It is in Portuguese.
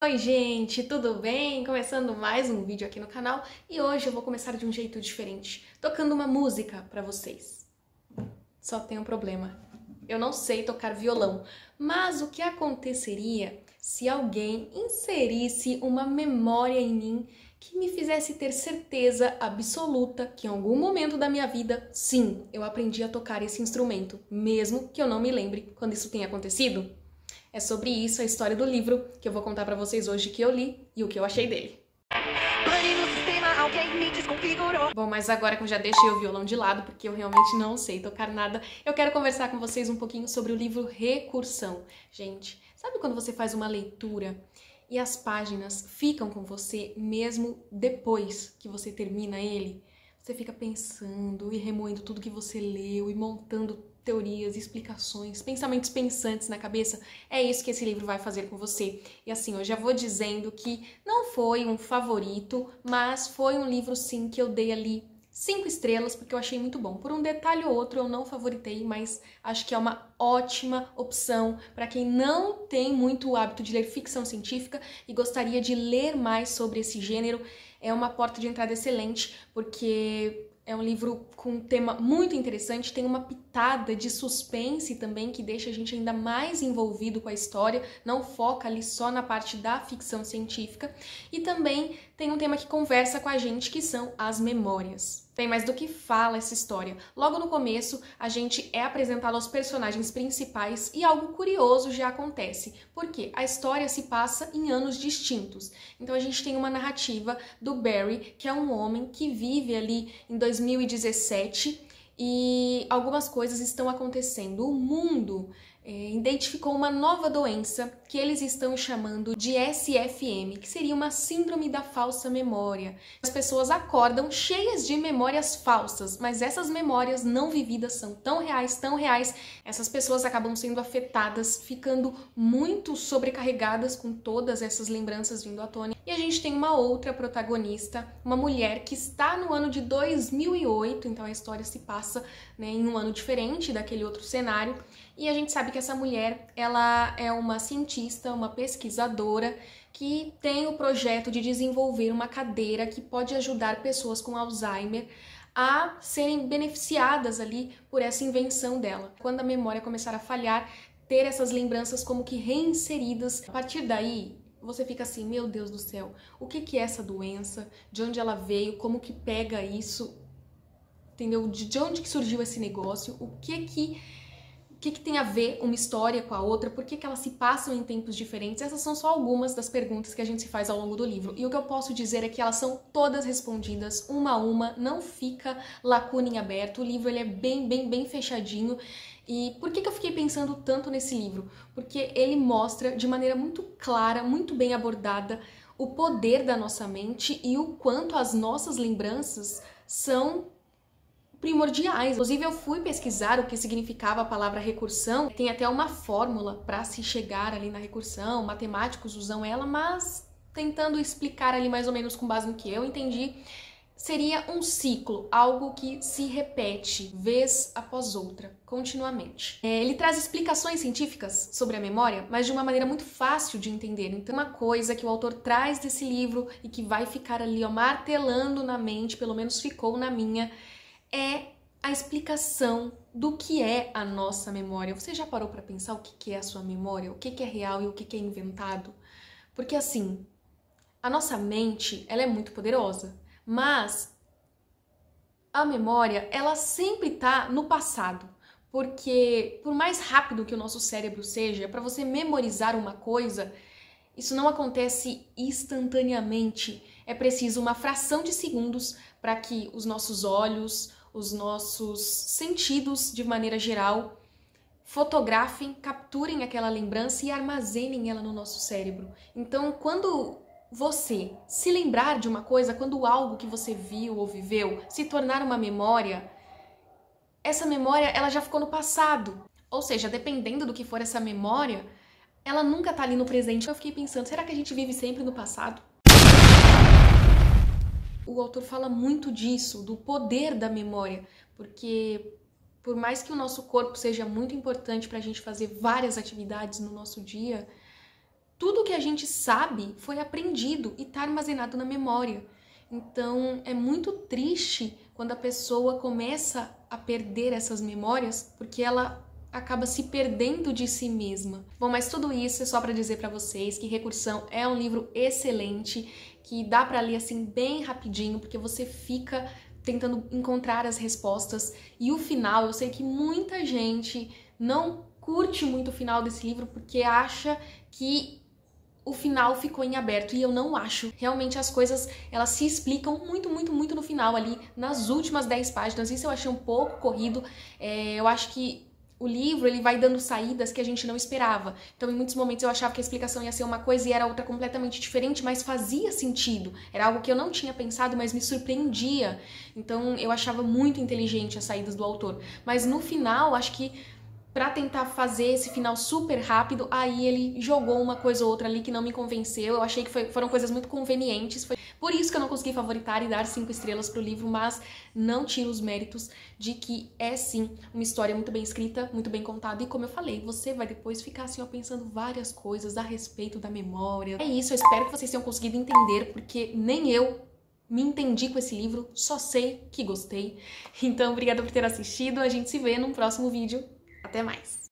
Oi gente, tudo bem? Começando mais um vídeo aqui no canal e hoje eu vou começar de um jeito diferente, tocando uma música pra vocês. Só tem um problema, eu não sei tocar violão, mas o que aconteceria se alguém inserisse uma memória em mim que me fizesse ter certeza absoluta que em algum momento da minha vida, sim, eu aprendi a tocar esse instrumento, mesmo que eu não me lembre quando isso tenha acontecido? É sobre isso a história do livro que eu vou contar pra vocês hoje que eu li e o que eu achei dele. Bom, mas agora que eu já deixei o violão de lado, porque eu realmente não sei tocar nada, eu quero conversar com vocês um pouquinho sobre o livro Recursão. Gente, sabe quando você faz uma leitura e as páginas ficam com você mesmo depois que você termina ele? Você fica pensando e remoendo tudo que você leu e montando teorias, explicações, pensamentos pensantes na cabeça. É isso que esse livro vai fazer com você. E assim, eu já vou dizendo que não foi um favorito, mas foi um livro sim que eu dei ali 5 estrelas, porque eu achei muito bom. Por um detalhe ou outro eu não favoritei, mas acho que é uma ótima opção para quem não tem muito o hábito de ler ficção científica e gostaria de ler mais sobre esse gênero. É uma porta de entrada excelente, porque é um livro com um tema muito interessante, tem uma pitada de suspense também que deixa a gente ainda mais envolvido com a história, não foca ali só na parte da ficção científica, e também tem um tema que conversa com a gente, que são as memórias. Tem mais do que fala essa história. Logo no começo, a gente é apresentado aos personagens principais e algo curioso já acontece, porque a história se passa em anos distintos. Então a gente tem uma narrativa do Barry, que é um homem que vive ali em 2017 e algumas coisas estão acontecendo. O mundo identificou uma nova doença que eles estão chamando de SFM, que seria uma síndrome da falsa memória. As pessoas acordam cheias de memórias falsas, mas essas memórias não vividas são tão reais, essas pessoas acabam sendo afetadas, ficando muito sobrecarregadas com todas essas lembranças vindo à tona. E a gente tem uma outra protagonista, uma mulher que está no ano de 2008, então a história se passa, né, em um ano diferente daquele outro cenário, e a gente sabe que essa mulher, ela é uma cientista, uma pesquisadora, que tem o projeto de desenvolver uma cadeira que pode ajudar pessoas com Alzheimer a serem beneficiadas ali por essa invenção dela. Quando a memória começar a falhar, ter essas lembranças como que reinseridas. A partir daí, você fica assim, meu Deus do céu, o que é essa doença? De onde ela veio? Como que pega isso? Entendeu? De onde que surgiu esse negócio? O que tem a ver uma história com a outra? Por que elas se passam em tempos diferentes? Essas são só algumas das perguntas que a gente se faz ao longo do livro. E o que eu posso dizer é que elas são todas respondidas, uma a uma, não fica lacuna em aberto. O livro ele é bem fechadinho. E por que eu fiquei pensando tanto nesse livro? Porque ele mostra de maneira muito clara, muito bem abordada, o poder da nossa mente e o quanto as nossas lembranças são primordiais. Inclusive, eu fui pesquisar o que significava a palavra recursão. Tem até uma fórmula para se chegar ali na recursão, matemáticos usam ela, mas tentando explicar ali mais ou menos com base no que eu entendi, seria um ciclo, algo que se repete vez após outra, continuamente. Ele traz explicações científicas sobre a memória, mas de uma maneira muito fácil de entender. Então, uma coisa que o autor traz desse livro e que vai ficar ali, ó, martelando na mente, pelo menos ficou na minha, é a explicação do que é a nossa memória. Você já parou para pensar o que é a sua memória? O que é real e o que é inventado? Porque assim, a nossa mente, ela é muito poderosa, mas a memória, ela sempre está no passado. Porque por mais rápido que o nosso cérebro seja, para você memorizar uma coisa, isso não acontece instantaneamente. É preciso uma fração de segundos para que os nossos olhos, os nossos sentidos, de maneira geral, fotografem, capturem aquela lembrança e armazenem ela no nosso cérebro. Então, quando você se lembrar de uma coisa, quando algo que você viu ou viveu se tornar uma memória, essa memória ela já ficou no passado. Ou seja, dependendo do que for essa memória, ela nunca tá ali no presente. Eu fiquei pensando, será que a gente vive sempre no passado? O autor fala muito disso, do poder da memória, porque por mais que o nosso corpo seja muito importante para a gente fazer várias atividades no nosso dia, tudo que a gente sabe foi aprendido e está armazenado na memória. Então, é muito triste quando a pessoa começa a perder essas memórias, porque ela acaba se perdendo de si mesma. Bom, mas tudo isso é só para dizer para vocês que Recursão é um livro excelente, que dá para ler assim bem rapidinho, porque você fica tentando encontrar as respostas. E o final, eu sei que muita gente não curte muito o final desse livro porque acha que o final ficou em aberto, e eu não acho. Realmente as coisas, elas se explicam muito no final ali, nas últimas 10 páginas. Isso eu achei um pouco corrido. Eu acho que o livro, ele vai dando saídas que a gente não esperava. Então, em muitos momentos eu achava que a explicação ia ser uma coisa e era outra completamente diferente, mas fazia sentido. Era algo que eu não tinha pensado, mas me surpreendia. Então, eu achava muito inteligente as saídas do autor. Mas no final, acho que pra tentar fazer esse final super rápido, aí ele jogou uma coisa ou outra ali que não me convenceu. Eu achei que foram coisas muito convenientes. Foi por isso que eu não consegui favoritar e dar 5 estrelas pro livro, mas não tiro os méritos de que é sim uma história muito bem escrita, muito bem contada. E como eu falei, você vai depois ficar assim, ó, pensando várias coisas a respeito da memória. É isso, eu espero que vocês tenham conseguido entender, porque nem eu me entendi com esse livro, só sei que gostei. Então, obrigada por ter assistido. A gente se vê num próximo vídeo. Até mais!